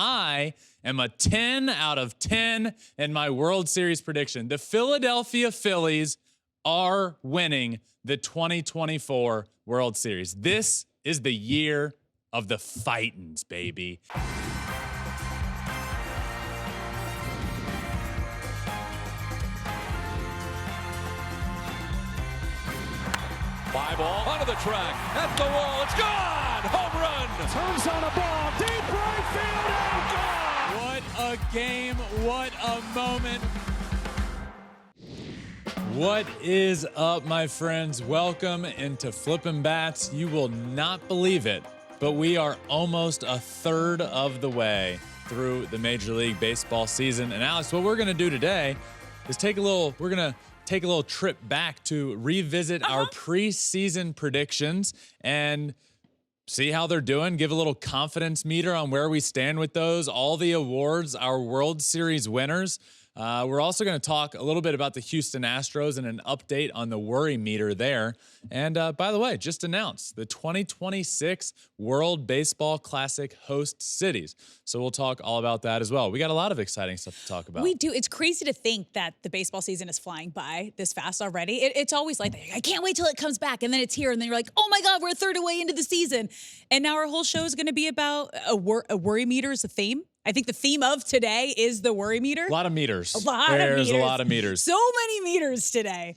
I am a 10 out of 10 in my World Series prediction. The Philadelphia Phillies are winning the 2024 World Series. This is the year of the Fightins, baby. Fly ball onto the track, at the wall, it's gone! Home run! Turns on a ball, deep right field, and gone! What a game, what a moment. What is up, my friends? Welcome into Flippin' Bats. You will not believe it, but we are almost a third of the way through the Major League Baseball season. And Alex, what we're gonna do today is take a little trip back to revisit our preseason predictions and see how they're doing, give a little confidence meter on where we stand with those, all the awards, our World Series winners. We're also going to talk a little bit about the Houston Astros and an update on the worry meter there. And by the way, just announced the 2026 World Baseball Classic host cities. So we'll talk all about that as well. We got a lot of exciting stuff to talk about. We do. It's crazy to think that the baseball season is flying by this fast already. It's always like, I can't wait till it comes back. And then it's here. And then you're like, oh my God, we're a third away into the season. And now our whole show is going to be about a worry meter is a theme. I think the theme of today is the worry meter. A lot of meters. There's a lot of meters. So many meters today.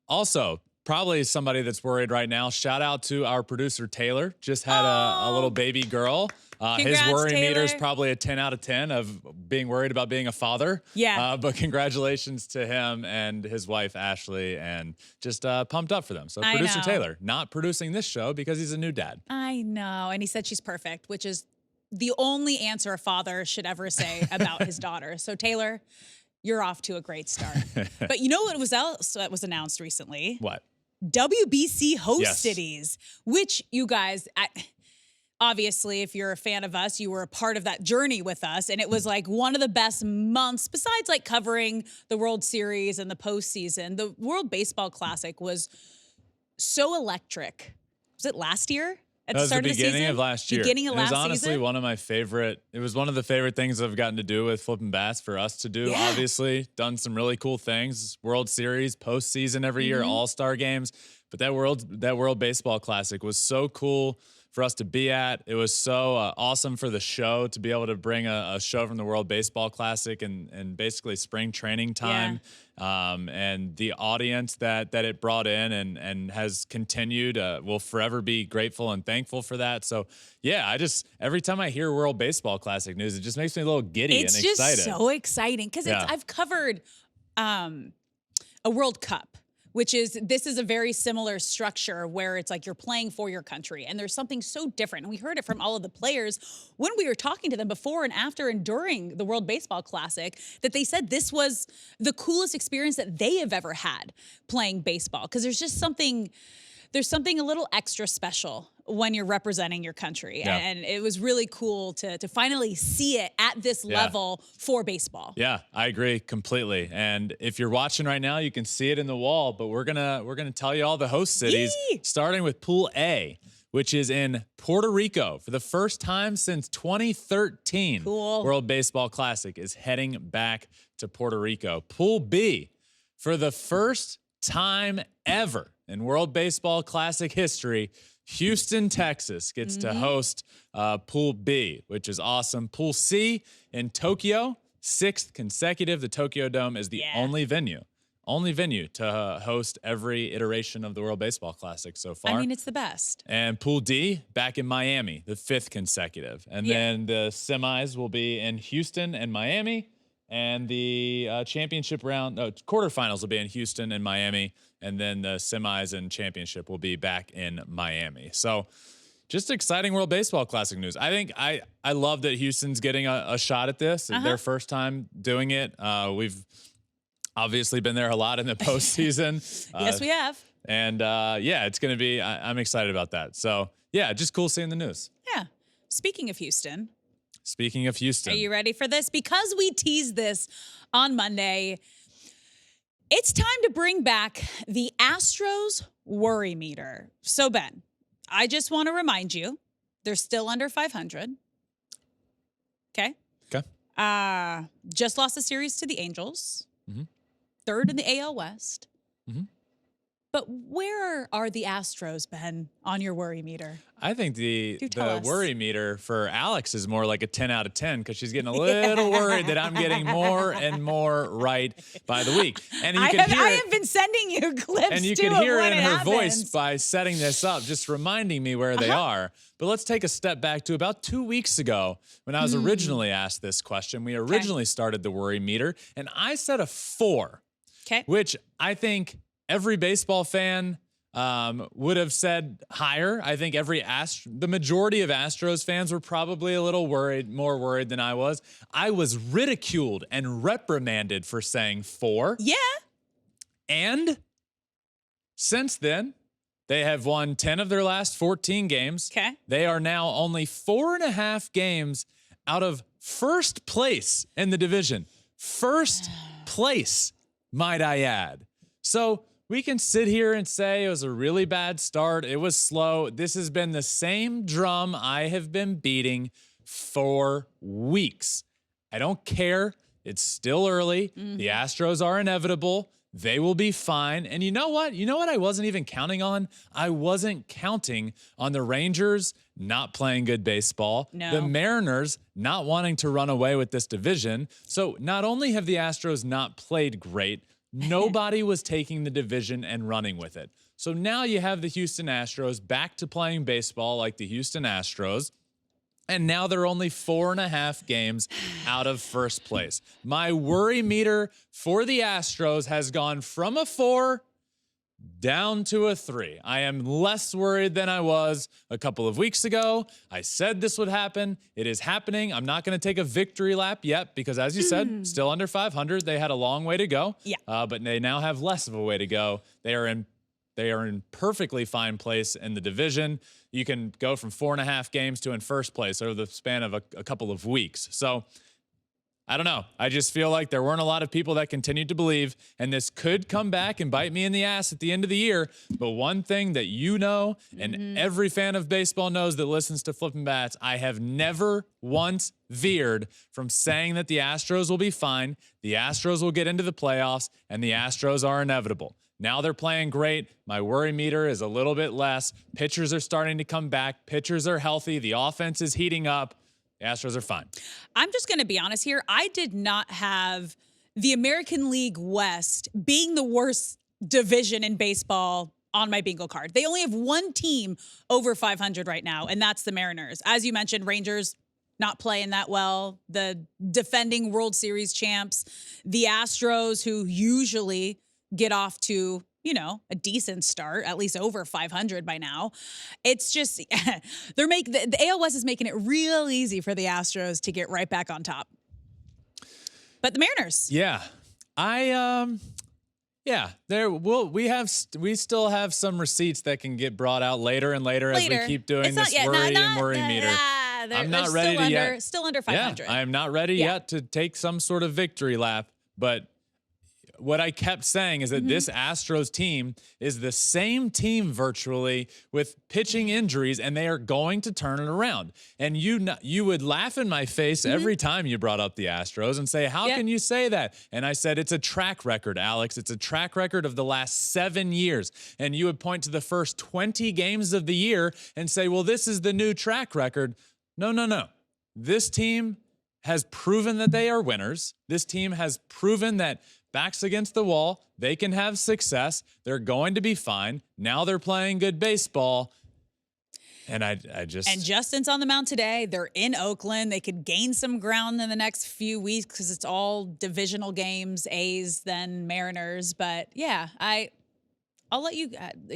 Also, probably somebody that's worried right now. Shout out to our producer, Taylor. Just had a little baby girl. His worry meter is probably a 10 out of 10 of being worried about being a father. Yeah. But congratulations to him and his wife, Ashley, and just pumped up for them. So producer Taylor, not producing this show because he's a new dad. I know. And he said she's perfect, which is the only answer a father should ever say about his daughter. So Taylor, you're off to a great start. But you know what was announced recently? What? WBC host cities, which you guys, obviously, if you're a fan of us, you were a part of that journey with us. And it was like one of the best months besides like covering the World Series and the postseason. The World Baseball Classic was so electric. Was it last year? At the start of the beginning of last year. Beginning of last season. It was honestly one of my favorite. It was one of the favorite things I've gotten to do with Flippin' Bats for us to do. Yeah. Obviously, done some really cool things. World Series, postseason every year, All-Star games. But that World Baseball Classic was so cool for us to be at. It was so awesome for the show to be able to bring a show from the World Baseball Classic and basically spring training time. And the audience that it brought in and has continued. We'll forever be grateful and thankful for that. So yeah, every time I hear World Baseball Classic news, it just makes me a little giddy and excited. It's just so exciting because I've covered a World Cup. This is a very similar structure where it's like you're playing for your country and there's something so different. And we heard it from all of the players when we were talking to them before and after and during the World Baseball Classic that they said this was the coolest experience that they have ever had playing baseball. Because there's something a little extra special when you're representing your country. Yeah. And it was really cool to finally see it at this level for baseball. Yeah, I agree completely. And if you're watching right now, you can see it in the wall, but we're gonna tell you all the host cities, starting with Pool A, which is in Puerto Rico for the first time since 2013. Cool. World Baseball Classic is heading back to Puerto Rico. Pool B, for the first time ever in World Baseball Classic history, Houston, Texas gets to host Pool B, which is awesome. Pool C in Tokyo, 6th consecutive. The Tokyo Dome is the only venue to host every iteration of the World Baseball Classic so far. I mean, it's the best. And Pool D back in Miami, the 5th consecutive. And then the semis will be in Houston and Miami. And the championship round, quarterfinals will be in Houston and Miami. And then the semis and championship will be back in Miami. So just exciting World Baseball Classic news. I think I love that Houston's getting a shot at this. Their first time doing it. We've obviously been there a lot in the postseason. Yes, we have. And it's going to be, I'm excited about that. So yeah, just cool seeing the news. Yeah. Speaking of Houston. Are you ready for this? Because we teased this on Monday, it's time to bring back the Astros worry meter. So, Ben, I just want to remind you, they're still under 500. Okay. Okay. Just lost a series to the Angels. Third in the AL West. But where are the Astros, Ben, on your worry meter? I think the tell us. worry meter for Alex is more like a 10 out of 10 because she's getting a little worried that I'm getting more and more right by the week. And you can hear I it, have been sending you clips, and you too, can hear of it when in her happens. voice by setting this up, just reminding me where they are. But let's take a step back to about 2 weeks ago when I was originally asked this question. We originally started the worry meter, and I said a 4, which I think every baseball fan would have said higher. I think the majority of Astros fans were probably a little more worried than I was. I was ridiculed and reprimanded for saying 4. Yeah. And since then, they have won 10 of their last 14 games. Okay. They are now only 4.5 games out of first place in the division. First place, might I add. So we can sit here and say it was a really bad start. It was slow. This has been the same drum I have been beating for weeks. I don't care. It's still early. The Astros are inevitable. They will be fine. And you know what? You know what I wasn't even counting on? I wasn't counting on the Rangers not playing good baseball. No. The Mariners not wanting to run away with this division. So not only have the Astros not played great, nobody was taking the division and running with it. So now you have the Houston Astros back to playing baseball like the Houston Astros. And now they're only 4.5 games out of first place. My worry meter for the Astros has gone from a 4 down to a 3. I am less worried than I was a couple of weeks ago. I said this would happen. It is happening. I'm not going to take a victory lap yet because, as you said, still under 500. They had a long way to go. Yeah. But they now have less of a way to go. They are in perfectly fine place in the division. You can go from 4.5 games to in first place over the span of a couple of weeks. So I don't know. I just feel like there weren't a lot of people that continued to believe, and this could come back and bite me in the ass at the end of the year. But one thing that you know, and every fan of baseball knows that listens to Flippin' Bats, I have never once veered from saying that the Astros will be fine, the Astros will get into the playoffs, and the Astros are inevitable. Now they're playing great. My worry meter is a little bit less. Pitchers are starting to come back. Pitchers are healthy. The offense is heating up. The Astros are fine. I'm just going to be honest here. I did not have the American League West being the worst division in baseball on my bingo card. They only have one team over 500 right now, and that's the Mariners. As you mentioned, Rangers not playing that well. The defending World Series champs. The Astros, who usually get off to, a decent start, at least over 500 by now. It's just, the AL West is making it real easy for the Astros to get right back on top. But the Mariners. Yeah. We still have some receipts that can get brought out later and later. As we keep doing this worry meter. I'm not ready to yet. Still under 500. Yeah, I am not ready yet to take some sort of victory lap, but what I kept saying is that this Astros team is the same team virtually with pitching injuries, and they are going to turn it around. And you would laugh in my face every time you brought up the Astros and say, how can you say that? And I said, it's a track record, Alex. It's a track record of the last 7 years. And you would point to the first 20 games of the year and say, well, this is the new track record. No. This team has proven that they are winners. This team has proven that backs against the wall, they can have success. They're going to be fine. Now they're playing good baseball. And And Justin's on the mound today. They're in Oakland. They could gain some ground in the next few weeks because it's all divisional games, A's, then Mariners. But yeah, I'll let you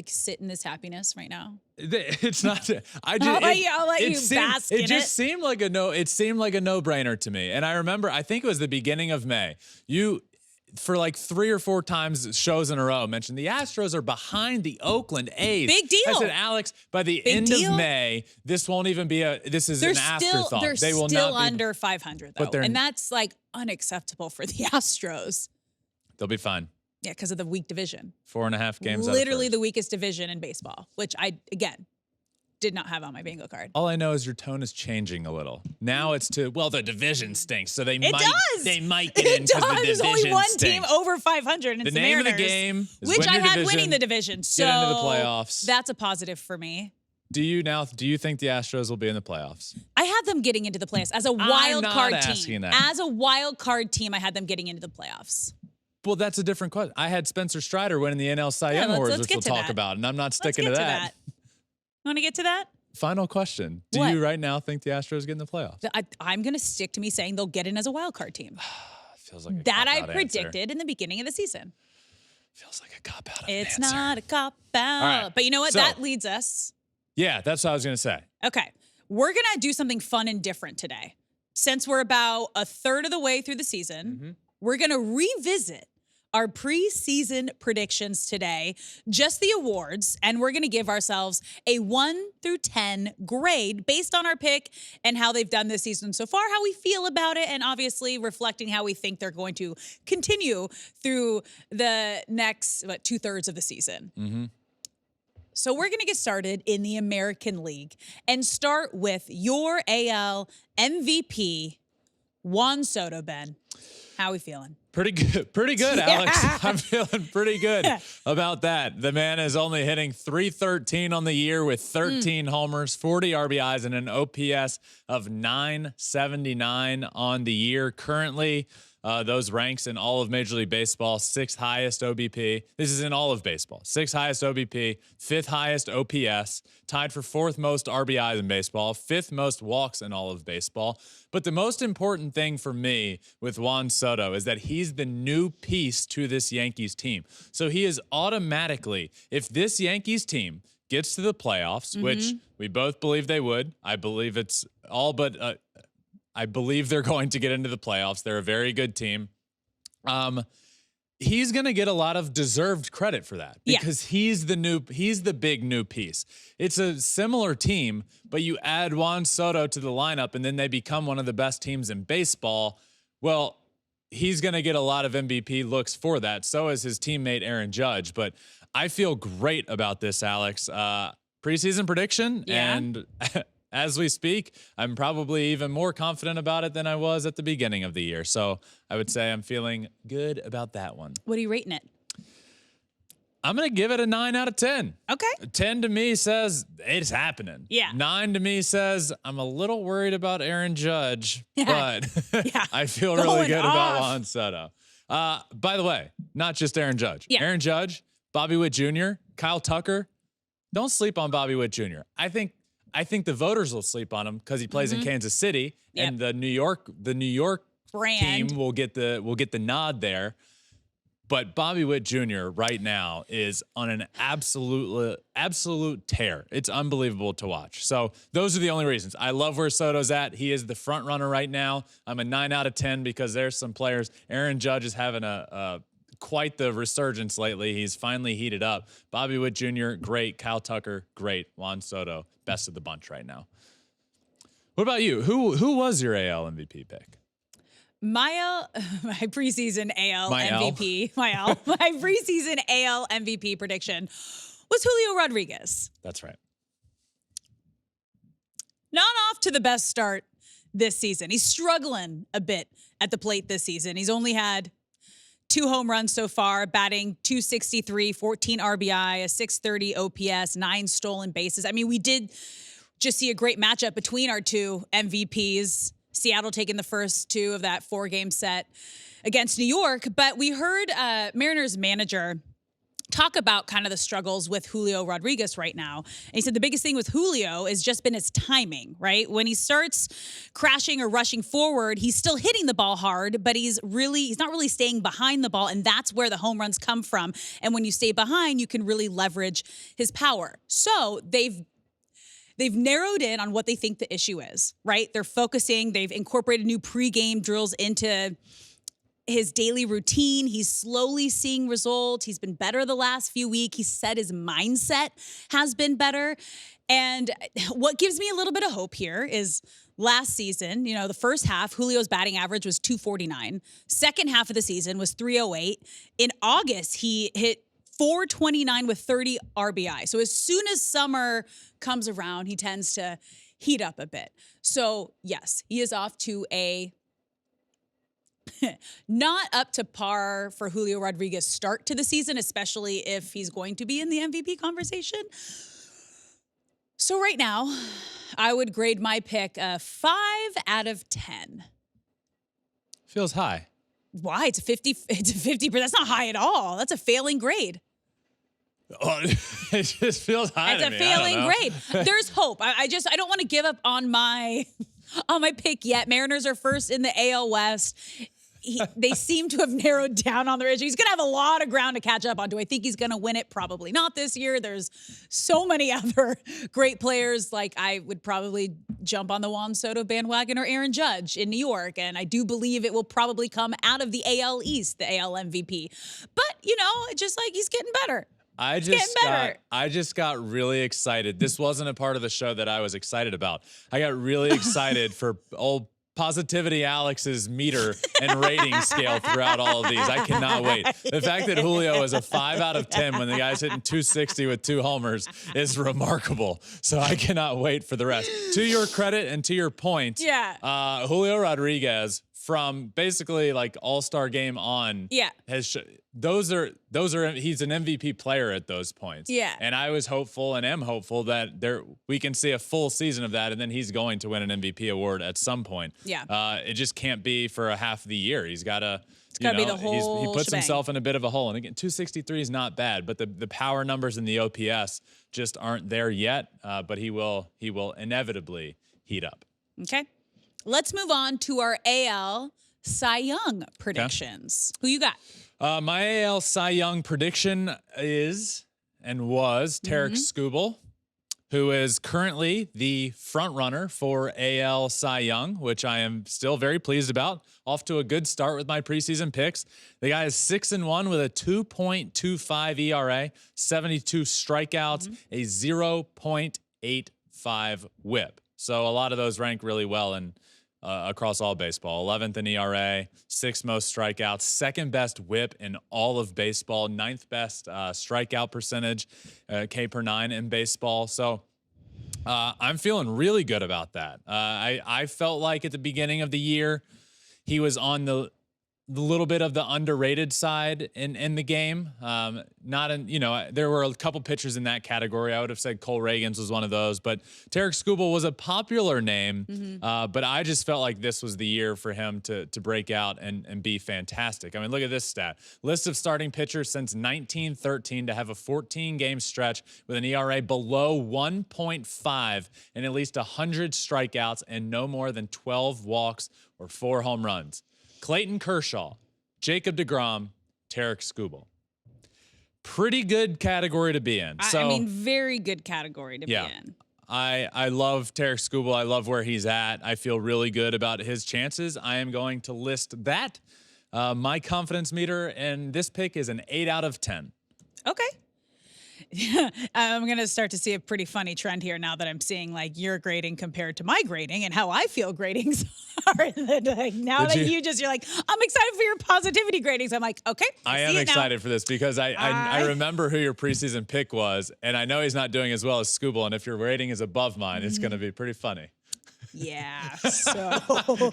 sit in this happiness right now. It's not. I'll let you bask in it. It just seemed like a no-brainer to me. And I remember, I think it was the beginning of May. For like 3 or 4 times shows in a row, mentioned the Astros are behind the Oakland A's. Big deal. I said, Alex, by the end of May, this won't even be this is an afterthought. They're still under 500 though, and that's like unacceptable for the Astros. They'll be fine. Yeah, because of the weak division. 4.5 games. Literally the weakest division in baseball, which I, again, did not have on my bingo card. All I know is your tone is changing a little. Now it's to, well, the division stinks, so they might get in because the division There's only one stinks. team over 500, and it's the name Mariners, of the game is which win I your had division, winning the division. So get into the playoffs. That's a positive for me. Do you think the Astros will be in the playoffs? I had them getting into the playoffs as a wild card team. That. As a wild card team, I had them getting into the playoffs. Well, that's a different question. I had Spencer Strider winning the NL Cy Young Awards, which we'll talk about, and I'm not sticking to that. Want to get to that? Final question. Do you right now think the Astros get in the playoffs? I'm going to stick to me saying they'll get in as a wild card team. Feels like a that I cop-out predicted answer. in the beginning of the season. Feels like a cop-out. It's not a cop-out. Right. But you know what? So, that leads us. Yeah, that's what I was going to say. Okay. We're going to do something fun and different today. Since we're about a third of the way through the season, we're going to revisit our preseason predictions today, just the awards, and we're going to give ourselves a 1 through 10 grade based on our pick and how they've done this season so far, how we feel about it, and obviously reflecting how we think they're going to continue through the next 2/3 of the season. So we're going to get started in the American League and start with your AL MVP, Juan Soto, Ben. How are we feeling? Pretty good, Alex. I'm feeling pretty good about that. The man is only hitting .313 on the year with 13 homers, 40 RBIs, and an OPS of 979 on the year. Currently, those ranks in all of Major League Baseball, 6th highest OBP. This is in all of baseball. 6th highest OBP, 5th highest OPS, tied for 4th most RBIs in baseball, 5th most walks in all of baseball. But the most important thing for me with Juan Soto is that he's the new piece to this Yankees team. So he is automatically, if this Yankees team gets to the playoffs, which we both believe they would, I believe it's all but I believe they're going to get into the playoffs. They're a very good team. He's going to get a lot of deserved credit for that because he's the big new piece. It's a similar team, but you add Juan Soto to the lineup and then they become one of the best teams in baseball. Well, he's going to get a lot of MVP looks for that. So is his teammate Aaron Judge. But I feel great about this, Alex. Preseason prediction and as we speak, I'm probably even more confident about it than I was at the beginning of the year. So I would say I'm feeling good about that one. What are you rating it? I'm going to give it a 9 out of 10. Okay. 10 to me says it's happening. Yeah. 9 to me says I'm a little worried about Aaron Judge, but I feel really good about Juan Soto. By the way, not just Aaron Judge. Yeah. Aaron Judge, Bobby Witt Jr., Kyle Tucker. Don't sleep on Bobby Witt Jr. I think the voters will sleep on him because he plays in Kansas City, and the New York brand team will get the nod there. But Bobby Witt Jr. right now is on an absolute tear. It's unbelievable to watch. So those are the only reasons. I love where Soto's at. He is the front runner right now. I'm a 9 out of 10 because there's some players. Aaron Judge is having quite the resurgence lately. He's finally heated up. Bobby Witt Jr., great. Kyle Tucker, great. Juan Soto, best of the bunch right now. What about you? Who was your AL MVP pick? My preseason AL MVP. My preseason AL MVP prediction was Julio Rodriguez. That's right. Not off to the best start this season. He's struggling a bit at the plate this season. He's only had 2 home runs so far, batting .263, 14 RBI, a .630 OPS, 9 stolen bases. I mean, we did just see a great matchup between our 2 MVPs. Seattle taking the first 2 of that 4-game set against New York. But we heard Mariners manager talk about kind of the struggles with Julio Rodriguez right now. And he said the biggest thing with Julio has just been his timing, right? When he starts crashing or rushing forward, he's still hitting the ball hard, but he's not really staying behind the ball. And that's where the home runs come from. And when you stay behind, you can really leverage his power. So they've narrowed in on what they think the issue is, right? They're focusing. They've incorporated new pregame drills into his daily routine. He's slowly seeing results. He's been better the last few weeks. He said his mindset has been better. And what gives me a little bit of hope here is last season, the first half, Julio's batting average was .249. Second half of the season was .308. In August, he hit .429 with 30 RBI. So as soon as summer comes around, he tends to heat up a bit. So yes, he is off to a not up to par for Julio Rodriguez start to the season, especially if he's going to be in the MVP conversation. So right now, I would grade my pick a 5 out of 10. Feels high. Why? It's a 50%. That's not high at all. That's a failing grade. Oh, it just feels high. It's a failing grade. There's hope. I don't want to give up on my pick yet. Mariners are first in the AL West. They seem to have narrowed down on their issue. He's going to have a lot of ground to catch up on. Do I think he's going to win it? Probably not this year. There's so many other great players. Like, I would probably jump on the Juan Soto bandwagon or Aaron Judge in New York. And I do believe it will probably come out of the AL East, the AL MVP. But, it's just like he's getting better. I just got really excited. This wasn't a part of the show that I was excited about. I got really excited for old Positivity Alex's meter and rating scale throughout all of these. I cannot wait. The fact that Julio is a 5 out of 10 when the guy's hitting 260 with 2 homers is remarkable. So I cannot wait for the rest. To your credit and to your point, Julio Rodriguez from basically like all-star game on, has he's an MVP player at those points. Yeah. And I was hopeful and am hopeful that we can see a full season of that, and then he's going to win an MVP award at some point. Yeah. It just can't be for a half of the year. He's got to, be the whole he puts shebang. himself in a bit of a hole. And again, 263 is not bad, but the power numbers in the OPS just aren't there yet. But he will inevitably heat up. Okay. Let's move on to our AL Cy Young predictions. Okay. Who you got? My AL Cy Young prediction is and was Tarek Skubal, who is currently the front runner for AL Cy Young, which I am still very pleased about. Off to a good start with my preseason picks. The guy is 6-1 with a 2.25 ERA, 72 strikeouts, a 0.85 WHIP. So a lot of those rank really well in across all baseball. 11th in ERA, 6th most strikeouts, 2nd best WHIP in all of baseball, 9th best strikeout percentage, K per 9 in baseball. So I'm feeling really good about that. I felt like at the beginning of the year, he was on the little bit of the underrated side in the game. There were a couple pitchers in that category. I would have said Cole Reagans was one of those, but Tarek Skubal was a popular name. But I just felt like this was the year for him to break out and be fantastic. I mean, look at this stat. List of starting pitchers since 1913 to have a 14-game stretch with an ERA below 1.5 and at least 100 strikeouts and no more than 12 walks or 4 home runs. Clayton Kershaw, Jacob deGrom, Tarek Skubal. Pretty good category to be in. Very good category to be in. I love Tarek Skubal. I love where he's at. I feel really good about his chances. I am going to list that. My confidence meter in this pick is an 8 out of 10. Okay. I'm going to start to see a pretty funny trend here now that I'm seeing like your grading compared to my grading and how I feel gradings are. Now that you're like, I'm excited for your positivity gradings. I'm like, okay. I am excited for this because I remember who your preseason pick was, and I know he's not doing as well as Skubal, and if your rating is above mine, it's going to be pretty funny. Yeah, so let's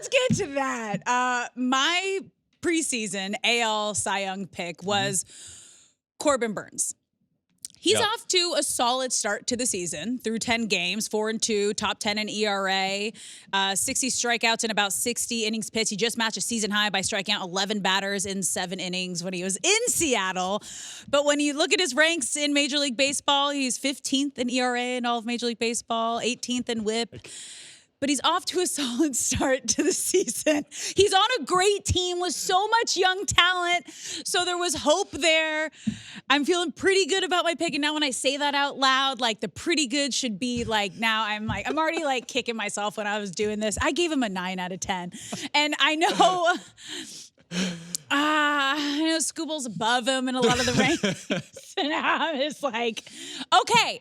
get to that. My preseason AL Cy Young pick was Corbin Burns. He's off to a solid start to the season through 10 games, 4-2, top 10 in ERA, 60 strikeouts in about 60 innings pitched. He just matched a season high by striking out 11 batters in 7 innings when he was in Seattle. But when you look at his ranks in Major League Baseball, he's 15th in ERA in all of Major League Baseball, 18th in WHIP. But he's off to a solid start to the season. He's on a great team with so much young talent. So there was hope there. I'm feeling pretty good about my pick. And now when I say that out loud, like the pretty good should be like, now I'm already like kicking myself when I was doing this. I gave him a 9 out of 10. And I know Skubal's above him in a lot of the rankings. And I'm just like,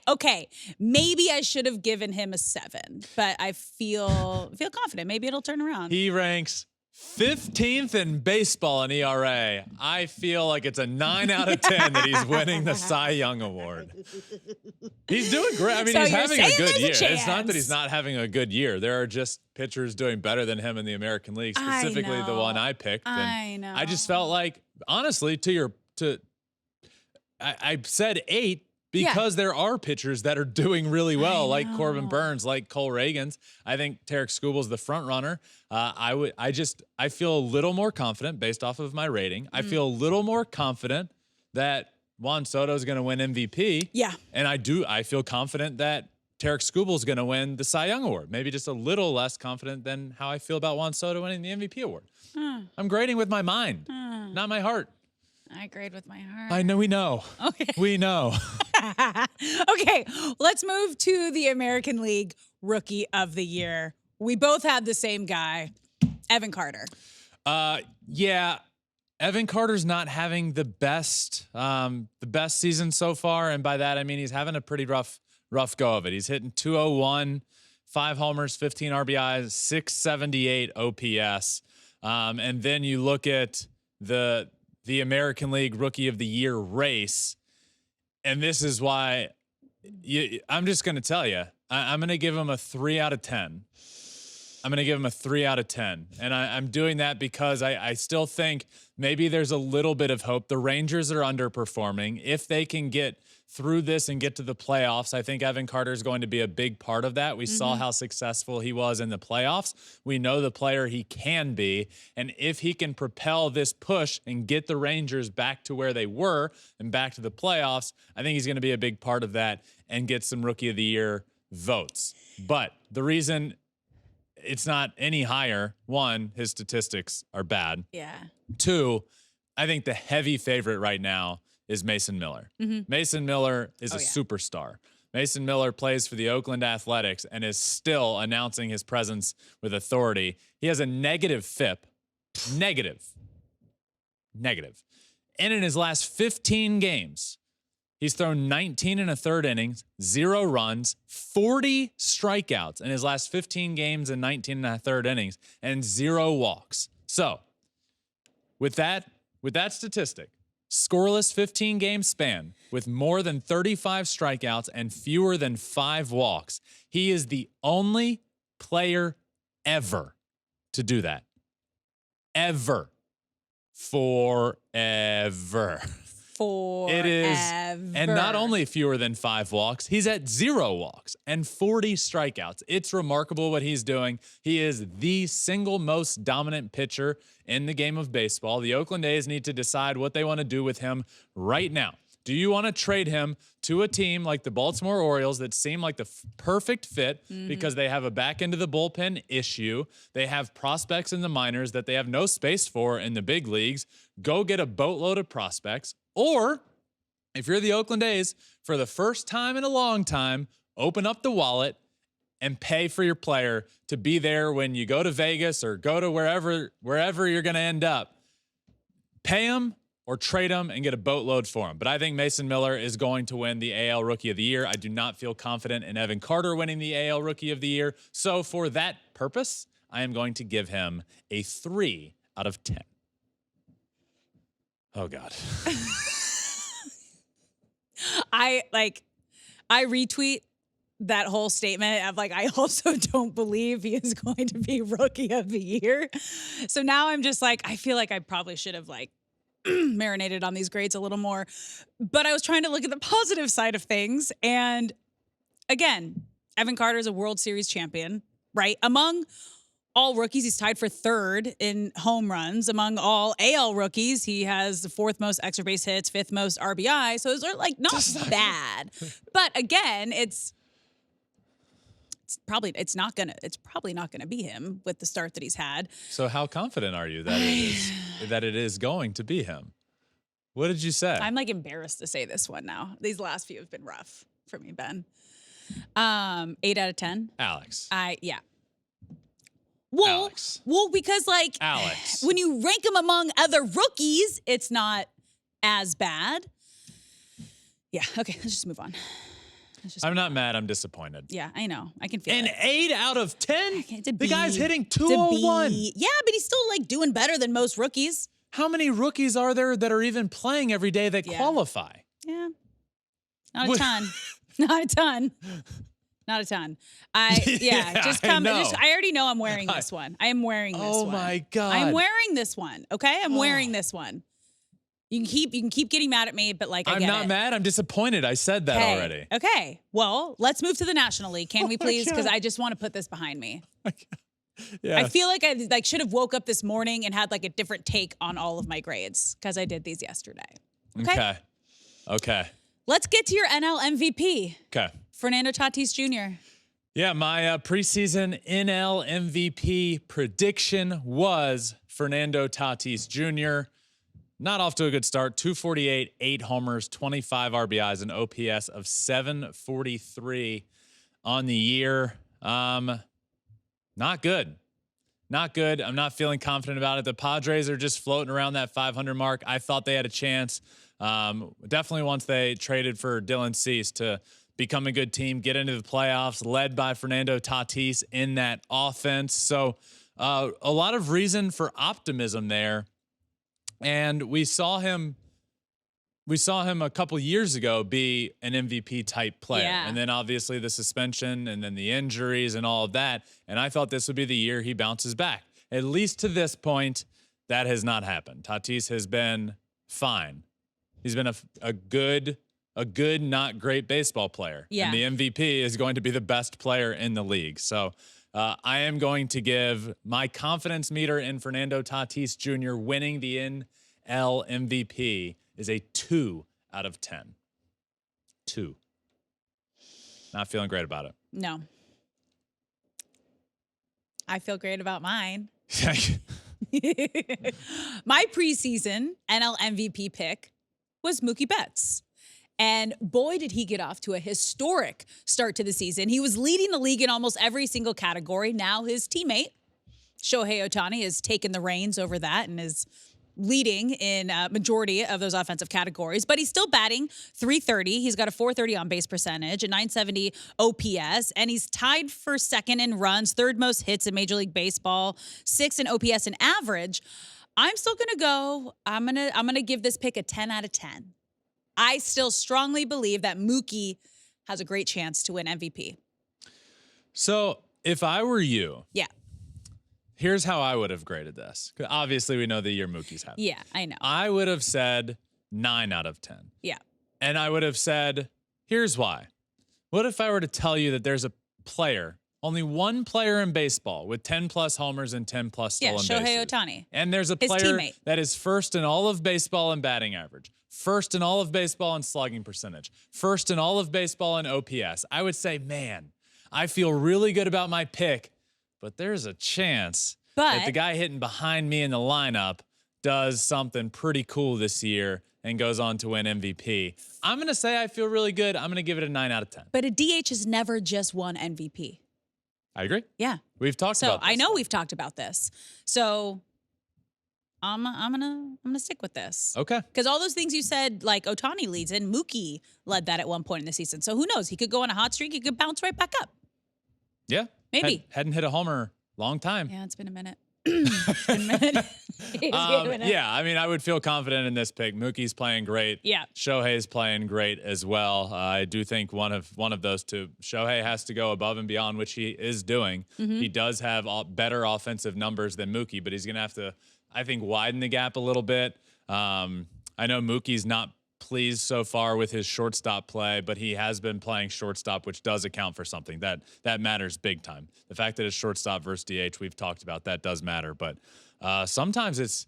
okay. Maybe I should have given him a 7, but I feel confident. Maybe it'll turn around. He ranks 15th in baseball in ERA. I feel like it's a 9 out of 10 that he's winning the Cy Young Award. He's doing great. I mean, So he's you're having a saying good there's a year. It's not that chance. he's not having a good year. There are just pitchers doing better than him in the American League, specifically the one I picked. And I know. I just felt like, honestly, I said 8 because there are pitchers that are doing really well, like Corbin Burns, like Cole Reagans. I think Tarek Skubal's the front runner. I feel a little more confident based off of my rating. I feel a little more confident that Juan Soto is going to win MVP. Yeah. And I feel confident that Tarek Skubal is going to win the Cy Young Award. Maybe just a little less confident than how I feel about Juan Soto winning the MVP award. I'm grading with my mind, not my heart. I grade with my heart. I know we know. Okay. We know. Okay, let's move to the American League Rookie of the Year. We both had the same guy, Evan Carter. Yeah. Evan Carter's not having the best season so far, and by that I mean he's having a pretty rough go of it. He's hitting 201, 5 homers, 15 RBIs, 678 OPS. And then you look at the American League Rookie of the Year race, and this is why I'm just going to tell you, I'm going to give him a 3 out of 10. I'm going to give him a 3 out of 10. And I'm doing that because I still think maybe there's a little bit of hope. The Rangers are underperforming. If they can get through this and get to the playoffs, I think Evan Carter is going to be a big part of that. We saw how successful he was in the playoffs. We know the player he can be. And if he can propel this push and get the Rangers back to where they were and back to the playoffs, I think he's going to be a big part of that and get some Rookie of the Year votes. But the reason it's not any higher, 1, his statistics are bad. Yeah. 2, I think the heavy favorite right now is Mason Miller. Mason Miller is a superstar. Mason Miller plays for the Oakland Athletics and is still announcing his presence with authority. He has a negative FIP. Negative. And in his last 15 games, he's thrown 19 1/3 innings, 0 runs, 40 strikeouts in his last 15 games and 19 1/3 innings, and 0 walks. So, with that statistic, scoreless 15-game span with more than 35 strikeouts and fewer than 5 walks, he is the only player ever to do that. Ever. Forever. It is, and not only fewer than 5 walks, he's at 0 walks and 40 strikeouts. It's remarkable what he's doing. He is the single most dominant pitcher in the game of baseball. The Oakland A's need to decide what they want to do with him right now. Do you want to trade him to a team like the Baltimore Orioles that seem like the perfect fit because they have a back end of the bullpen issue? They have prospects in the minors that they have no space for in the big leagues. Go get a boatload of prospects. Or if you're the Oakland A's, for the first time in a long time, open up the wallet and pay for your player to be there when you go to Vegas or go to wherever you're going to end up. Pay him or trade him and get a boatload for him. But I think Mason Miller is going to win the AL Rookie of the Year. I do not feel confident in Evan Carter winning the AL Rookie of the Year. So for that purpose, I am going to give him a 3 out of 10. Oh, God. I retweet that whole statement of like, I also don't believe he is going to be Rookie of the Year. So now I'm just like, I feel like I probably should have like marinated on these grades a little more. But I was trying to look at the positive side of things. And again, Evan Carter is a World Series champion, right? Among all rookies, he's tied for 3rd in home runs. Among all AL rookies, he has the 4th most extra base hits, 5th most RBI. So it's like not bad. But again, it's probably not gonna be him with the start that he's had. So how confident are you that it is going to be him? What did you say? I'm like embarrassed to say this one now. These last few have been rough for me, Ben. 8 out of 10. Alex. Yeah. Alex. Well, because like Alex. when you rank him among other rookies, it's not as bad. Yeah. Okay. Let's just move on. I'm not mad. I'm disappointed. Yeah, I know. I can feel An it. 8 out of 10? The guy's hitting 201. Yeah, but he's still like doing better than most rookies. How many rookies are there that are even playing every day that qualify? Yeah. Not a ton. Not a ton. Not a ton. I already know I'm wearing this one. I am wearing this one. Oh my God. I'm wearing this one. Okay? I'm wearing this one. You can keep getting mad at me, but like I get it. I'm not mad. I'm disappointed. I said that already. Okay. Well, let's move to the National League. Can we please? Because I just want to put this behind me. Yeah. I feel like I should have woke up this morning and had like a different take on all of my grades because I did these yesterday. Okay. Let's get to your NL MVP. Okay. Fernando Tatis Jr. Yeah, my preseason NL MVP prediction was Fernando Tatis Jr. Not off to a good start. 248, 8 homers, 25 RBIs, an OPS of 743 on the year. Not good. Not good. I'm not feeling confident about it. The Padres are just floating around that 500 mark. I thought they had a chance. Definitely once they traded for Dylan Cease to become a good team, get into the playoffs, led by Fernando Tatis in that offense. So a lot of reason for optimism there. And we saw him a couple years ago be an MVP type player. Yeah. And then obviously the suspension and then the injuries and all of that. And I thought this would be the year he bounces back. At least to this point, that has not happened. Tatis has been fine. He's been a good, not great baseball player. Yeah. And the MVP is going to be the best player in the league. So I am going to give my confidence meter in Fernando Tatis Jr. winning the NL MVP is a 2 out of 10. 2. Not feeling great about it. No. I feel great about mine. My preseason NL MVP pick was Mookie Betts. And boy, did he get off to a historic start to the season. He was leading the league in almost every single category. Now his teammate, Shohei Ohtani, has taken the reins over that and is leading in majority of those offensive categories. But he's still batting .330. He's got a .430 on-base percentage, a .970 OPS, and he's tied for second in runs, third most hits in Major League Baseball, 6th in OPS and average. I'm still going to go, I'm going to give this pick a 10 out of 10. I still strongly believe that Mookie has a great chance to win MVP. So if I were you, yeah, here's how I would have graded this. Obviously, we know the year Mookie's had. Yeah, I know. I would have said 9 out of 10. Yeah. And I would have said, here's why. What if I were to tell you that there's a player, only one player in baseball with 10-plus homers and 10-plus stolen bases? Yeah, Shohei Ohtani. And there's a player that is first in all of baseball in batting average, first in all of baseball in slugging percentage, first in all of baseball in OPS. I would say, man, I feel really good about my pick, but there's a chance that the guy hitting behind me in the lineup does something pretty cool this year and goes on to win MVP. I'm going to say I feel really good. I'm going to give it a 9 out of 10. But a DH has never just won MVP. I agree. Yeah. We've talked about this. I know we've talked about this. So I'm gonna stick with this. Okay. Because all those things you said, like Ohtani leads in, Mookie led that at one point in the season. So who knows? He could go on a hot streak. He could bounce right back up. Yeah. Maybe. Hadn't hit a homer long time. Yeah, it's been a minute. It's been a minute. Yeah, I mean, I would feel confident in this pick. Mookie's playing great. Yeah. Shohei's playing great as well. I do think one of those two. Shohei has to go above and beyond, which he is doing. Mm-hmm. He does have better offensive numbers than Mookie, but he's going to have to, I think, widen the gap a little bit. I know Mookie's not pleased so far with his shortstop play, but he has been playing shortstop, which does account for something. That matters big time. The fact that it's shortstop versus DH, we've talked about, that does matter. But sometimes it's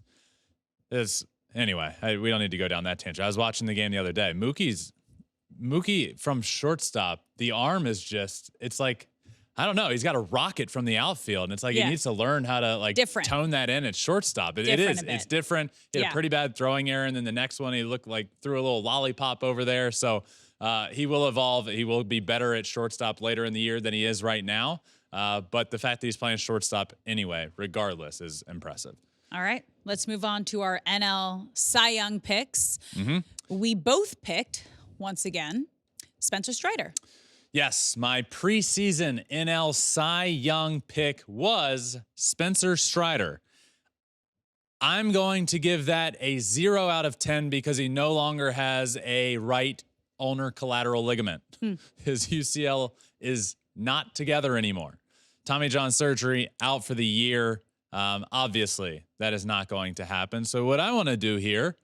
anyway, we don't need to go down that tangent. I was watching the game the other day. Mookie from shortstop, the arm is just, it's like, I don't know. He's got a rocket from the outfield, and it's like he needs to learn how to tone that in at shortstop. It's different. He had a pretty bad throwing error, and then the next one he looked like threw a little lollipop over there. So he will evolve. He will be better at shortstop later in the year than he is right now. But the fact that he's playing shortstop anyway, regardless, is impressive. All right, let's move on to our NL Cy Young picks. Mm-hmm. We both picked, once again, Spencer Strider. Yes, my preseason NL Cy Young pick was Spencer Strider. I'm going to give that a 0 out of 10 because he no longer has a right ulnar collateral ligament. His UCL is not together anymore. Tommy John surgery, out for the year. Obviously, that is not going to happen. So what I want to do here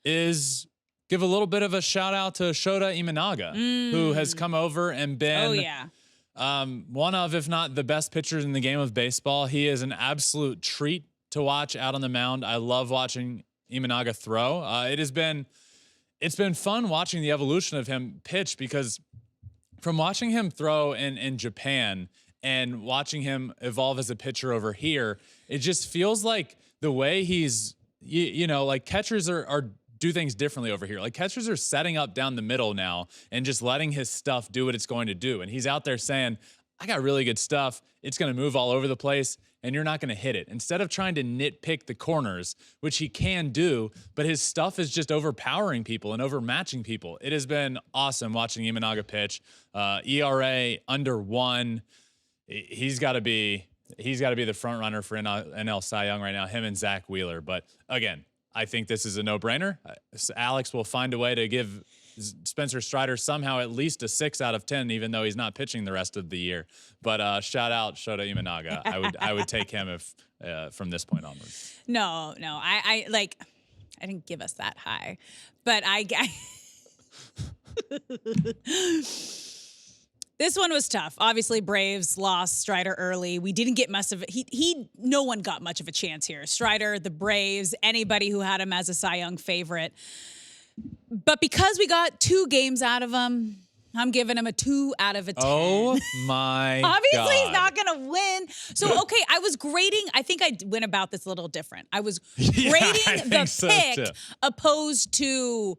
is give a little bit of a shout out to Shota Imanaga, who has come over and been one of, if not the best pitchers in the game of baseball. He is an absolute treat to watch out on the mound. I love watching Imanaga throw. It's been fun watching the evolution of him pitch, because from watching him throw in Japan and watching him evolve as a pitcher over here, it just feels like the way he's, like catchers are do things differently over here. Like catchers are setting up down the middle now and just letting his stuff do what it's going to do. And he's out there saying, I got really good stuff. It's going to move all over the place and you're not going to hit it. Instead of trying to nitpick the corners, which he can do, but his stuff is just overpowering people and overmatching people. It has been awesome watching Imanaga pitch. ERA under 1. He's got to be the front runner for NL Cy Young right now, him and Zach Wheeler. But again, I think this is a no-brainer. Alex will find a way to give Spencer Strider somehow at least a 6 out of 10, even though he's not pitching the rest of the year. But shout out Shota Imanaga. I would take him if from this point onward. No, I didn't give us that high, but This one was tough. Obviously, Braves lost Strider early. We didn't get much of it. No one got much of a chance here. Strider, the Braves, anybody who had him as a Cy Young favorite. But because we got 2 games out of him, I'm giving him a 2 out of a 10. Oh my Obviously, God. He's not going to win. So, okay, I was grading. I think I went about this a little different. I was grading the pick opposed to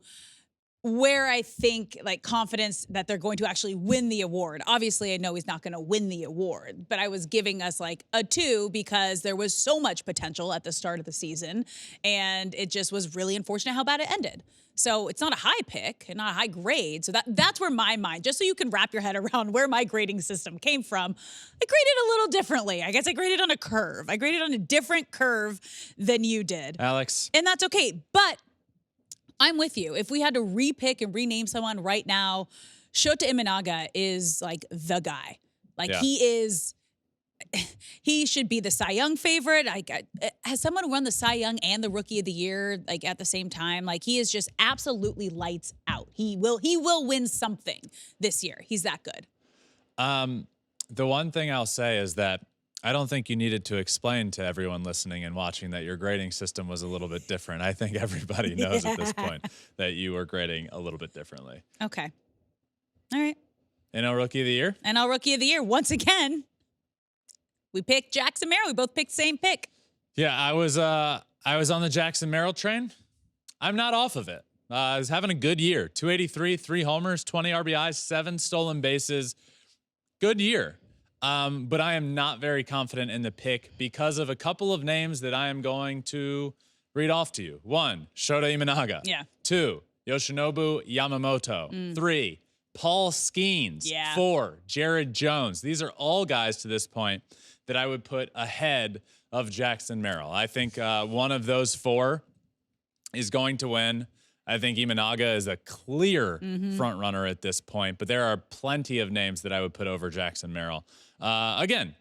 where I think confidence that they're going to actually win the award. Obviously, I know he's not going to win the award, but I was giving us a 2 because there was so much potential at the start of the season, and it just was really unfortunate how bad it ended. So it's not a high pick and not a high grade. So that's where my mind, just so you can wrap your head around where my grading system came from, I graded a little differently. I guess I graded on a curve. I graded on a different curve than you did. Alex. And that's okay. But I'm with you. If we had to repick and rename someone right now, Shota Imanaga is the guy. He should be the Cy Young favorite. Has someone run the Cy Young and the Rookie of the Year at the same time? He is just absolutely lights out. He will win something this year. He's that good. The one thing I'll say is that I don't think you needed to explain to everyone listening and watching that your grading system was a little bit different. I think everybody knows at this point that you were grading a little bit differently. Okay. All right. NL Rookie of the Year? NL Rookie of the Year. Once again, we picked Jackson Merrill. We both picked the same pick. Yeah, I was on the Jackson Merrill train. I'm not off of it. I was having a good year. 283, 3 homers, 20 RBIs, 7 stolen bases. Good year. But I am not very confident in the pick because of a couple of names that I am going to read off to you. 1, Shota Imanaga. Yeah. 2, Yoshinobu Yamamoto. 3, Paul Skeens. Yeah. 4, Jared Jones. These are all guys to this point that I would put ahead of Jackson Merrill. I think one of those 4 is going to win. I think Imanaga is a clear front runner at this point, but there are plenty of names that I would put over Jackson Merrill. Again,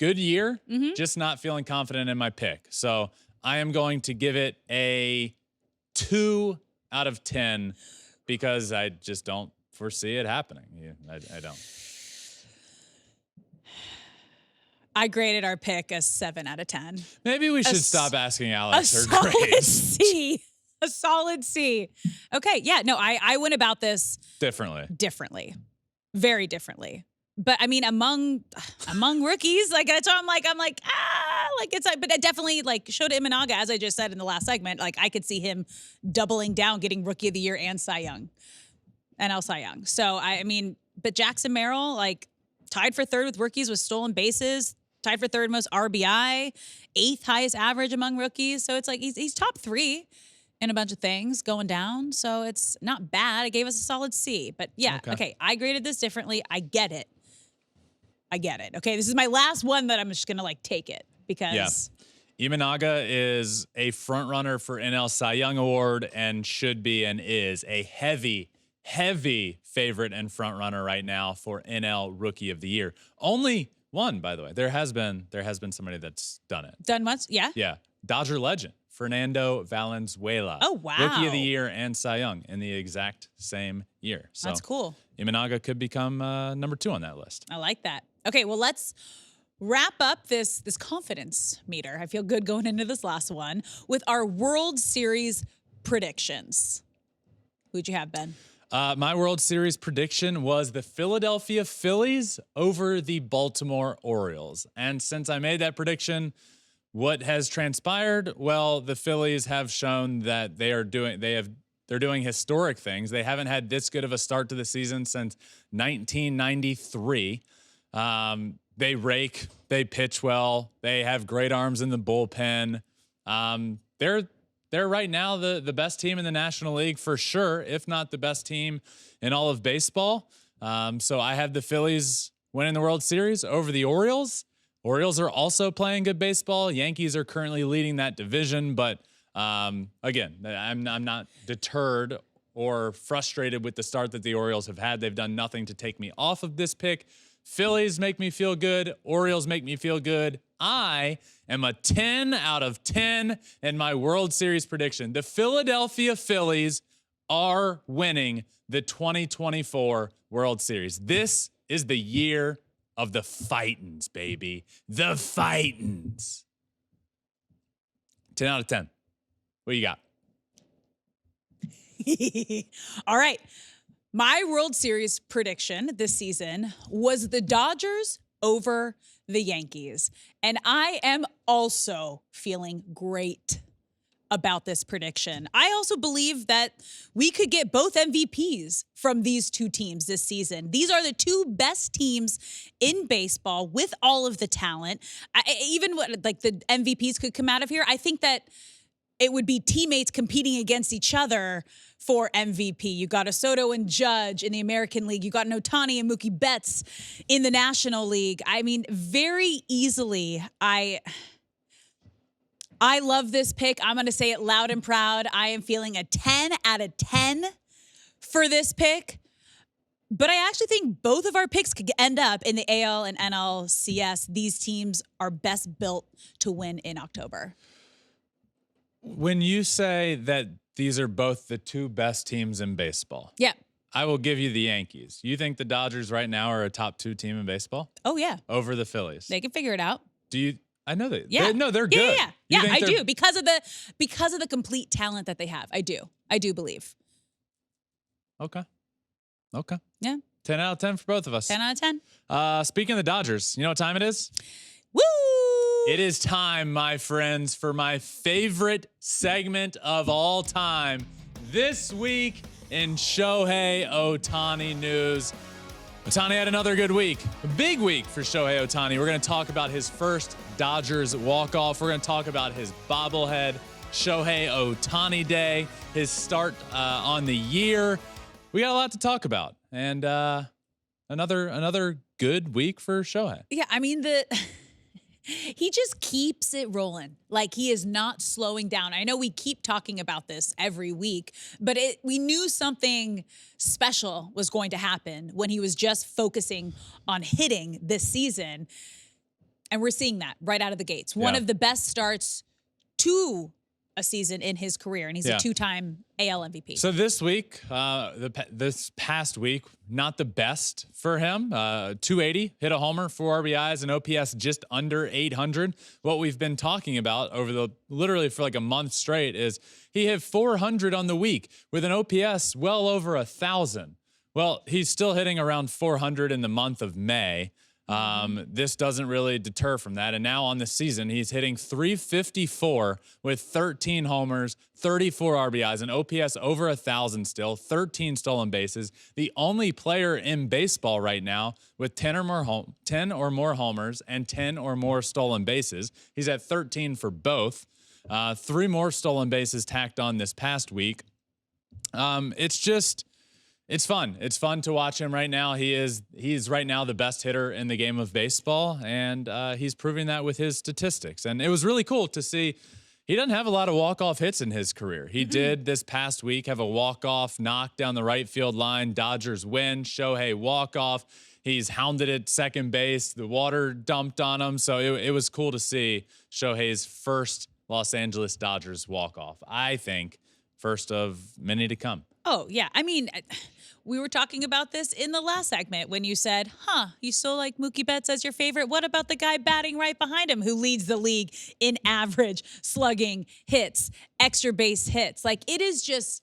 good year, just not feeling confident in my pick. So I am going to give it a 2 out of 10 because I just don't foresee it happening. I don't. I graded our pick a 7 out of 10. Maybe we should stop asking Alex her grades. A solid C. Okay, yeah, no, I went about this differently, very differently. But I mean, among rookies, that's why but I definitely Shota Imanaga, as I just said in the last segment, I could see him doubling down, getting Rookie of the Year and Cy Young, NL Cy Young. So I mean, but Jackson Merrill, tied for 3rd with rookies with stolen bases, tied for 3rd most RBI, 8th highest average among rookies. So it's he's top 3. in a bunch of things going down. So it's not bad. It gave us a solid C. But yeah, okay, I graded this differently. I get it. Okay, this is my last one that I'm just going to like take it because... Imanaga is a front runner for NL Cy Young Award and should be and is a heavy favorite and front runner right now for NL Rookie of the Year. Only one, by the way. There has been somebody that's done it. Done once? Yeah. Yeah. Dodger legend Fernando Valenzuela. Oh, wow. Rookie of the Year and Cy Young in the exact same year. So that's cool. Imanaga could become number 2 on that list. I like that. Okay, well, let's wrap up this confidence meter. I feel good going into this last one with our World Series predictions. Who'd you have, Ben? My World Series prediction was the Philadelphia Phillies over the Baltimore Orioles. And since I made that prediction, what has transpired? Well, the Phillies have shown that they're doing historic things. They haven't had this good of a start to the season since 1993. They rake, they pitch well, they have great arms in the bullpen. They're right now the best team in the National League for sure, if not the best team in all of baseball. So I have the Phillies winning the World Series over the Orioles. Orioles are also playing good baseball. Yankees are currently leading that division, but again, I'm not deterred or frustrated with the start that the Orioles have had. They've done nothing to take me off of this pick. Phillies make me feel good. Orioles make me feel good. I am a 10 out of 10 in my World Series prediction. The Philadelphia Phillies are winning the 2024 World Series. This is the year of the Fightins, baby. The Fightins. 10 out of 10. What you got? All right. My World Series prediction this season was the Dodgers over the Yankees. And I am also feeling great about this prediction. I also believe that we could get both MVPs from these two teams this season. These are the two best teams in baseball with all of the talent. Even like the MVPs could come out of here. I think that it would be teammates competing against each other for MVP. You got a Soto and Judge in the American League. You got an Ohtani and Mookie Betts in the National League. I mean, very easily, I love this pick. I'm going to say it loud and proud. I am feeling a 10 out of 10 for this pick. But I actually think both of our picks could end up in the AL and NLCS. These teams are best built to win in October. When you say that these are both the two best teams in baseball, yeah, I will give you the Yankees. You think the Dodgers right now are a top 2 team in baseball? Oh, yeah. Over the Phillies. They can figure it out. Do you? I know that. Yeah. They're good. Yeah, I do. Because of the complete talent that they have. I do believe. Okay. Yeah. 10 out of 10 for both of us. 10 out of 10. Speaking of the Dodgers, you know what time it is? Woo! It is time, my friends, for my favorite segment of all time. This week in Shohei Ohtani news. Ohtani had another good week. A big week for Shohei Ohtani. We're going to talk about his first Dodgers walk-off. We're going to talk about his bobblehead, Shohei Ohtani Day, his start on the year. We got a lot to talk about. And another good week for Shohei. Yeah, I mean, he just keeps it rolling. Like, he is not slowing down. I know we keep talking about this every week, but we knew something special was going to happen when he was just focusing on hitting this season. And we're seeing that right out of the gates. One of the best starts to a season in his career, and he's a 2-time AL MVP. So this week, this past week, not the best for him. 280, hit a homer, 4 RBIs, and OPS just under 800. What we've been talking about literally for like a month straight is he hit 400 on the week with an OPS well over 1,000. Well, he's still hitting around 400 in the month of May. This doesn't really deter from that. And now on the season, he's hitting 354 with 13 homers, 34 RBIs, an OPS over 1,000 still, 13 stolen bases. The only player in baseball right now with 10 or more homers and 10 or more stolen bases. He's at 13 for both. 3 more stolen bases tacked on this past week. It's fun. It's fun to watch him right now. He's right now the best hitter in the game of baseball, and he's proving that with his statistics. And it was really cool to see. He doesn't have a lot of walk-off hits in his career. He did this past week have a walk-off knock down the right field line. Dodgers win. Shohei walk-off. He's hounded at second base. The water dumped on him. So it was cool to see Shohei's first Los Angeles Dodgers walk-off. I think first of many to come. Oh, yeah. I mean, we were talking about this in the last segment when you said, you still like Mookie Betts as your favorite. What about the guy batting right behind him who leads the league in average slugging hits, extra base hits? Like, it is just,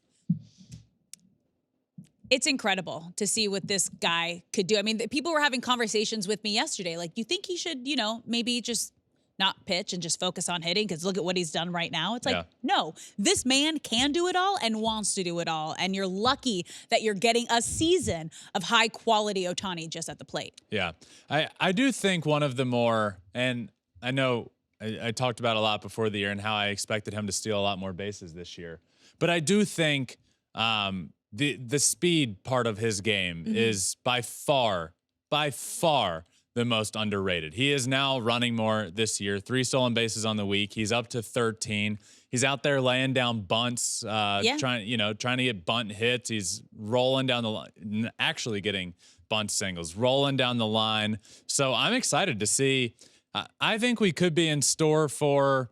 it's incredible to see what this guy could do. I mean, people were having conversations with me yesterday. Like, you think he should, maybe just not pitch and just focus on hitting because look at what he's done right now. It's like, no, this man can do it all and wants to do it all. And you're lucky that you're getting a season of high quality Ohtani just at the plate. Yeah. I do think one of the more, and I know I talked about a lot before the year and how I expected him to steal a lot more bases this year, but I do think the speed part of his game is by far the most underrated. He is now running more this year. 3 stolen bases on the week. He's up to 13. He's out there laying down bunts, trying to get bunt hits. He's rolling down the line, actually getting bunt singles, rolling down the line. So I'm excited to see. I think we could be in store for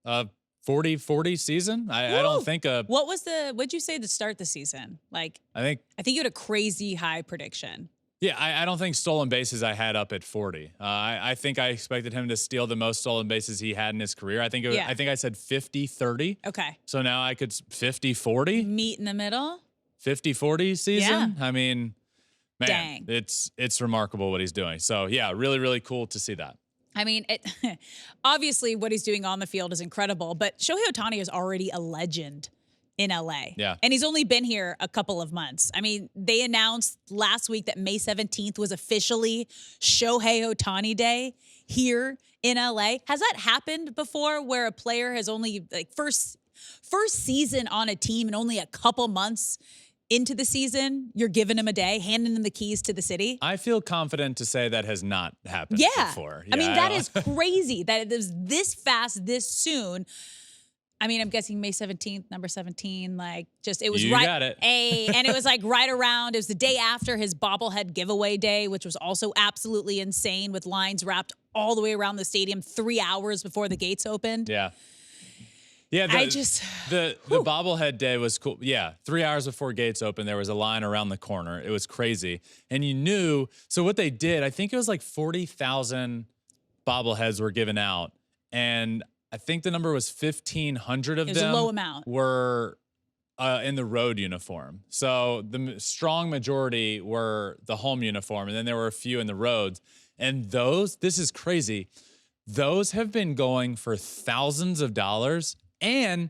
a 40-40 season. I don't think what'd you say to start the season? Like, I think you had a crazy high prediction. Yeah, I don't think stolen bases I had up at 40. I think I expected him to steal the most stolen bases he had in his career. I think I said 50-30. Okay. So now I could 50-40. Meet in the middle. 50-40 season. Yeah. I mean, man, dang. It's remarkable what he's doing. So yeah, really, really cool to see that. I mean, obviously what he's doing on the field is incredible, but Shohei Ohtani is already a legend in LA. Yeah. And he's only been here a couple of months. I mean, they announced last week that May 17th was officially Shohei Ohtani Day here in LA. Has that happened before where a player has only first season on a team and only a couple months into the season, you're giving him a day, handing him the keys to the city? I feel confident to say that has not happened before. I mean, that is crazy that it was this fast, this soon. I mean, I'm guessing May 17th, number 17, it was you right. Got it. And it was right around, it was the day after his bobblehead giveaway day, which was also absolutely insane with lines wrapped all the way around the stadium 3 hours before the gates opened. Yeah. Yeah, the bobblehead day was cool. Yeah, 3 hours before gates open, there was a line around the corner. It was crazy. And you knew, so what they did, I think it was 40,000 bobbleheads were given out. And I think the number was 1,500 of them. It was a low amount. Were in the road uniform. So the strong majority were the home uniform, and then there were a few in the roads. And this is crazy, those have been going for thousands of dollars. And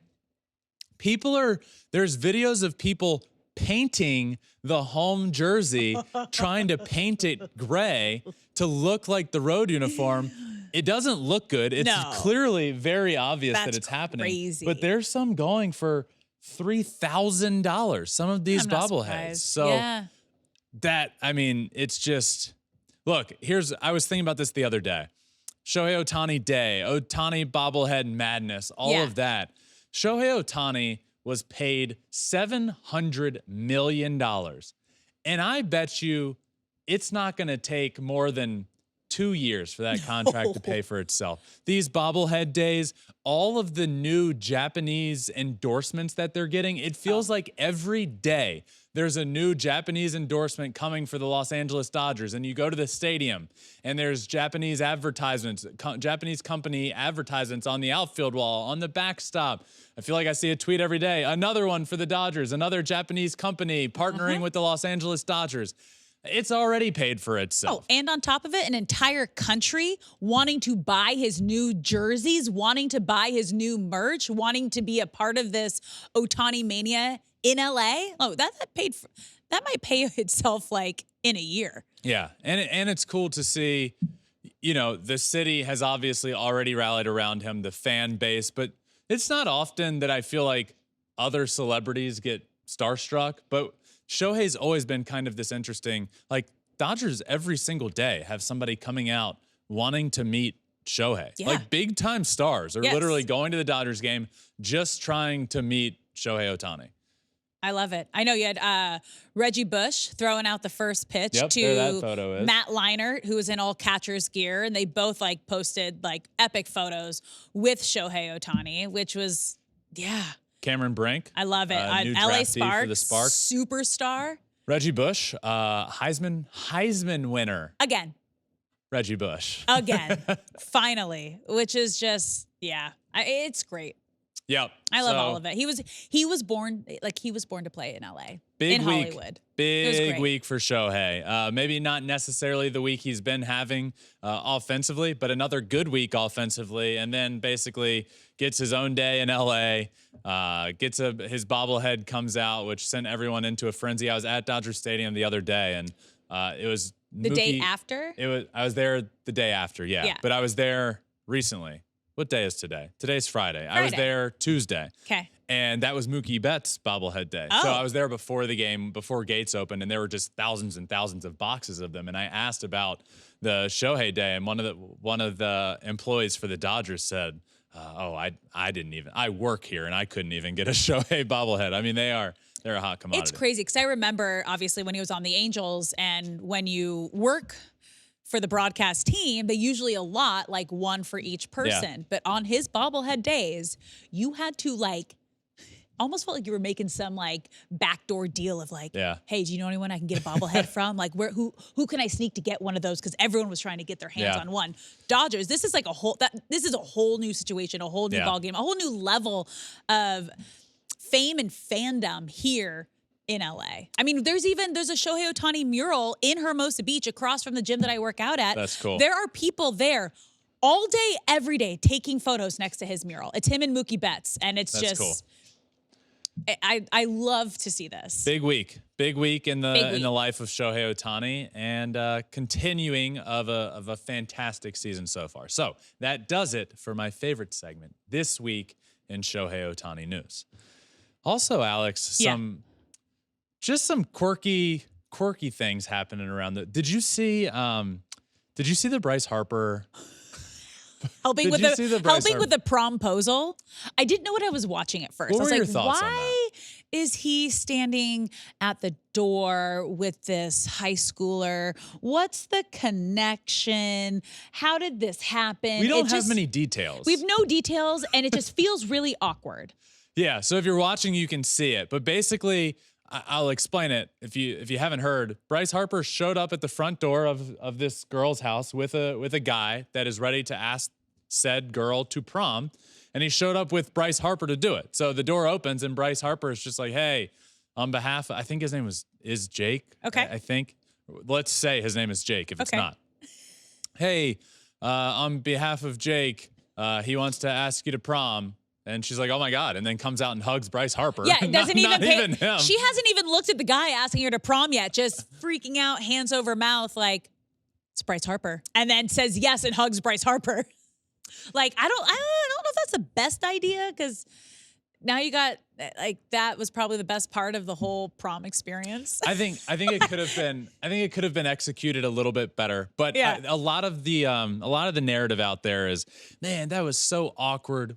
there's videos of people painting the home jersey, trying to paint it gray to look like the road uniform. It doesn't look good. It's clearly very obvious that it's happening. Crazy. But there's some going for $3,000, some of these bobbleheads. So it's just, look, I was thinking about this the other day. Shohei Ohtani Day, Ohtani bobblehead madness, all of that. Shohei Ohtani was paid $700 million. And I bet you it's not going to take more than 2 years for that contract to pay for itself. These bobblehead days, all of the new Japanese endorsements that they're getting, it feels like every day there's a new Japanese endorsement coming for the Los Angeles Dodgers. And you go to the stadium and there's Japanese advertisements, Japanese company advertisements on the outfield wall, on the backstop. I feel like I see a tweet every day. Another one for the Dodgers, another Japanese company partnering with the Los Angeles Dodgers. It's already paid for itself. Oh, and on top of it, an entire country wanting to buy his new jerseys, wanting to buy his new merch, wanting to be a part of this Ohtani mania in LA. Oh, that might pay itself in a year. Yeah, and it's cool to see. the city has obviously already rallied around him, the fan base, but it's not often that I feel like other celebrities get starstruck, but Shohei's always been kind of this interesting, like Dodgers every single day have somebody coming out wanting to meet Shohei. Yeah. Like big time stars are literally going to the Dodgers game just trying to meet Shohei Ohtani. I love it. I know you had Reggie Bush throwing out the first pitch there that photo is. Matt Leinart, who was in all catcher's gear, and they both like posted like epic photos with Shohei Ohtani, which was, Cameron Brink. I love it. New LA draftee for the Sparks. Superstar. Reggie Bush, Heisman winner. Again. Reggie Bush. Again. Finally. Which is just, it's great. Yep. I love all of it. He was born to play in LA. Big in week. Hollywood. Big week for Shohei. Maybe not necessarily the week he's been having offensively, but another good week offensively, and then basically gets his own day in LA. His bobblehead comes out, which sent everyone into a frenzy. I was at Dodger Stadium the other day, and it was the day after. I was there the day after, yeah. But I was there recently. What day is today? Today's Friday. I was there Tuesday. Okay. And that was Mookie Betts' bobblehead day. Oh. So I was there before the game, before gates opened, and there were just thousands and thousands of boxes of them. And I asked about the Shohei day, and one of the employees for the Dodgers said, I work here, and I couldn't even get a Shohei bobblehead. I mean, they're a hot commodity. It's crazy because I remember, obviously, when he was on the Angels, and when you work for the broadcast team, they usually allot like one for each person. Yeah. But on his bobblehead days, you had to almost felt like you were making some backdoor deal of hey, do you know anyone I can get a bobblehead from? Like who can I sneak to get one of those? Because everyone was trying to get their hands on one. Dodgers, this is this is a whole new situation, a whole new ball game, a whole new level of fame and fandom here in LA. I mean, there's a Shohei Ohtani mural in Hermosa Beach across from the gym that I work out at. That's cool. There are people there all day, every day, taking photos next to his mural. It's him and Mookie Betts, and it's cool. I love to see this. Big week in the life of Shohei Ohtani, and continuing of a fantastic season so far. So that does it for my favorite segment this week in Shohei Ohtani news. Also, Alex, some quirky things happening around Did you see the Bryce Harper helping with the promposal? I didn't know what I was watching at first. What were your thoughts on why is he standing at the door with this high schooler? What's the connection? How did this happen? We don't have many details. We have no details, and it just feels really awkward. Yeah, so if you're watching, you can see it. But basically, I'll explain it. If you haven't heard, Bryce Harper showed up at the front door of this girl's house with a guy that is ready to ask said girl to prom, and he showed up with Bryce Harper to do it. So the door opens, and Bryce Harper is just like, "Hey, on behalf," I think his name is Jake. Okay, I think. Let's say his name is Jake if it's not. Hey, on behalf of Jake, he wants to ask you to prom. And she's like, "Oh my God!" And then comes out and hugs Bryce Harper. Yeah, it doesn't not even him. She hasn't even looked at the guy asking her to prom yet. Just freaking out, hands over mouth, like it's Bryce Harper, and then says yes and hugs Bryce Harper. Like I don't know if that's the best idea, because now you got that was probably the best part of the whole prom experience. I think it could have been. I think it could have been executed a little bit better. But a lot of the narrative out there is, man, that was so awkward.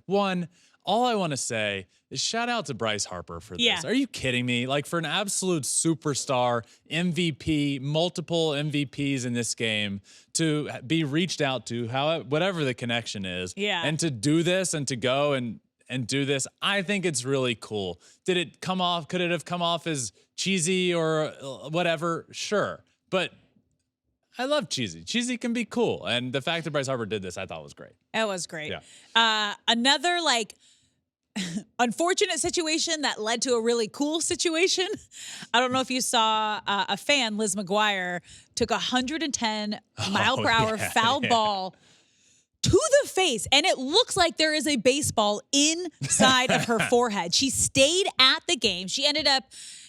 All I want to say is shout out to Bryce Harper for this. Yeah. Are you kidding me? Like, for an absolute superstar, MVP, multiple MVPs in this game, to be reached out to, whatever the connection is, and to do this and to go and do this, I think it's really cool. Could it have come off as cheesy or whatever? Sure. But I love cheesy. Cheesy can be cool. And the fact that Bryce Harper did this, I thought was great. It was great. Yeah. Another unfortunate situation that led to a really cool situation. I don't know if you saw a fan, Liz McGuire, took 110 mile per hour foul ball to the face, and it looks like there is a baseball inside of her forehead. She stayed at the game. She ended up,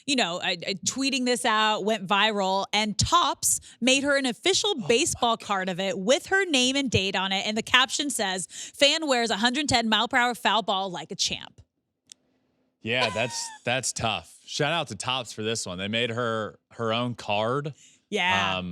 tweeting this out, went viral, and Topps made her an official baseball card of it with her name and date on it. And the caption says, "Fan wears 110 mile per hour foul ball like a champ." Yeah, that's tough. Shout out to Topps for this one. They made her own card. Yeah.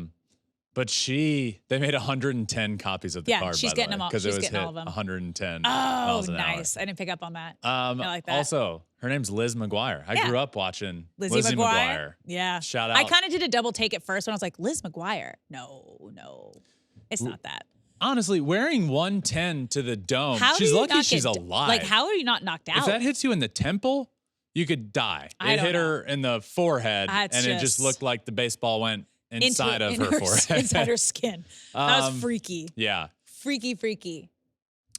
But they made 110 copies of the card, she's by getting the way, them all. because it She's was getting hit all of them. 110 Oh, miles an hour. nice. I didn't pick up on that. I like that. Also, her name's Liz McGuire. I grew up watching Lizzie McGuire. Yeah. Shout out. I kind of did a double take at first when I was like, Liz McGuire. No. It's not that. Honestly, wearing 110 to the dome, she's lucky she's alive. Like, how are you not knocked out? If that hits you in the temple, you could die. It hit her in the forehead, and it just looked like the baseball went inside of her forehead. Inside her skin. That was freaky. Yeah. Freaky.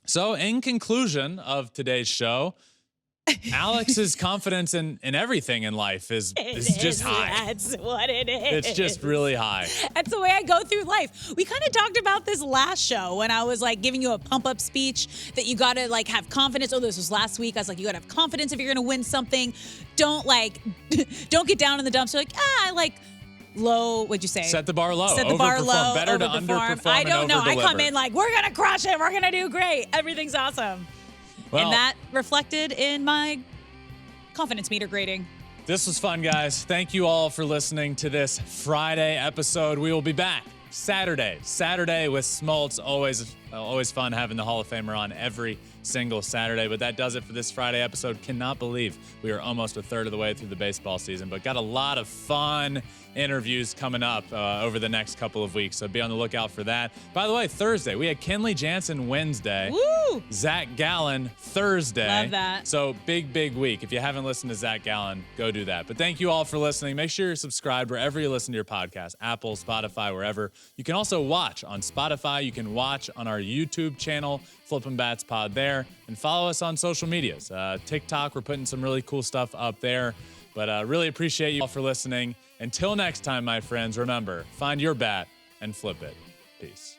So in conclusion of today's show, Alex's confidence in everything in life is just high. That's what it is. It's just really high. That's the way I go through life. We kind of talked about this last show when I was like giving you a pump up speech that you got to like have confidence. Oh, this was last week. I was like, you got to have confidence if you're going to win something. Don't get down in the dumps. You're like, I like low, what'd you say? Set the bar low. Set the bar low. Better to underperform. I don't know. I over-deliver. come in like, we're going to crush it. We're going to do great. Everything's awesome. Well, and that reflected in my confidence meter grading. This was fun, guys. Thank you all for listening to this Friday episode. We will be back Saturday with Smoltz. Always fun having the Hall of Famer on every single Saturday. But that does it for this Friday episode. Cannot believe we are almost a third of the way through the baseball season, but got a lot of fun interviews coming up over the next couple of weeks. So be on the lookout for that. By the way, Thursday, we had Kenley Jansen Wednesday. Woo! Zach Gallen Thursday. Love that. So big week. If you haven't listened to Zach Gallen, go do that. But thank you all for listening. Make sure you're subscribed wherever you listen to your podcast, Apple, Spotify, wherever. You can also watch on Spotify. You can watch on our YouTube channel, Flippin' Bats Pod there, and follow us on social medias. TikTok, we're putting some really cool stuff up there. But really appreciate you all for listening. Until next time, my friends, remember, find your bat and flip it. Peace.